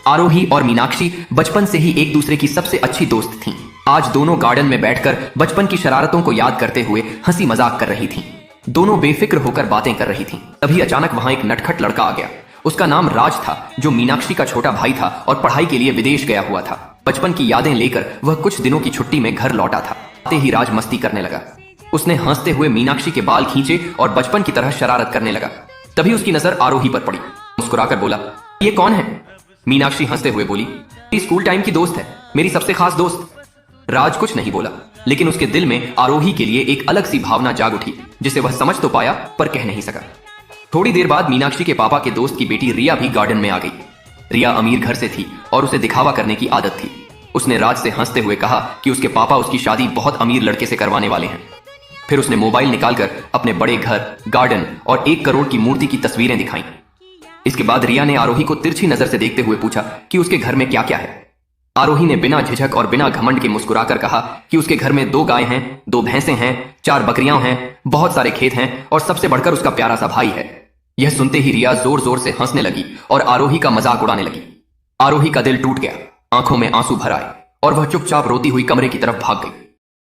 आरोही और मीनाक्षी बचपन से ही एक दूसरे की सबसे अच्छी दोस्त थीं। आज दोनों गार्डन में बैठकर बचपन की शरारतों को याद करते हुए हंसी मजाक कर रही थीं। दोनों बेफिक्र होकर बातें कर रही थीं। तभी अचानक वहां एक नटखट लड़का आ गया। उसका नाम राज था, जो मीनाक्षी का छोटा भाई था और पढ़ाई के लिए विदेश गया हुआ था। बचपन की यादें लेकर वह कुछ दिनों की छुट्टी में घर लौटा था। आते ही राज मस्ती करने लगा। उसने हंसते हुए मीनाक्षी के बाल खींचे और बचपन की तरह शरारत करने लगा। तभी उसकी नजर आरोही पर पड़ी। मुस्कुराकर बोला, ये कौन है? मीनाक्षी हंसते हुए बोली, स्कूल टाइम की दोस्त है, मेरी सबसे खास दोस्त। राज कुछ नहीं बोला, लेकिन उसके दिल में आरोही के लिए एक अलग सी भावना जाग उठी, जिसे वह समझ तो पाया पर कह नहीं सका। थोड़ी देर बाद मीनाक्षी के पापा के दोस्त की बेटी रिया भी गार्डन में आ गई। रिया अमीर घर से थी और उसे दिखावा करने की आदत थी। उसने राज से हंसते हुए कहा कि उसके पापा उसकी शादी बहुत अमीर लड़के से करवाने वाले हैं। फिर उसने मोबाइल निकालकर अपने बड़े घर, गार्डन और 1 करोड़ की मूर्ति की तस्वीरें दिखाई। इसके बाद रिया ने आरोही को तिरछी नजर से देखते हुए पूछा कि उसके घर में क्या क्या है। आरोही ने बिना झिझक और बिना घमंड के मुस्कुराकर कहा कि उसके घर में 2 गाय हैं, 2 भैंसें हैं, 4 बकरियां हैं, बहुत सारे खेत हैं और सबसे बढ़कर उसका प्यारा सा भाई है। यह सुनते ही रिया जोर जोर से हंसने लगी और आरोही का मजाक उड़ाने लगी। आरोही का दिल टूट गया, आंखों में आंसू भर आए और वह चुपचाप रोती हुई कमरे की तरफ भाग गई।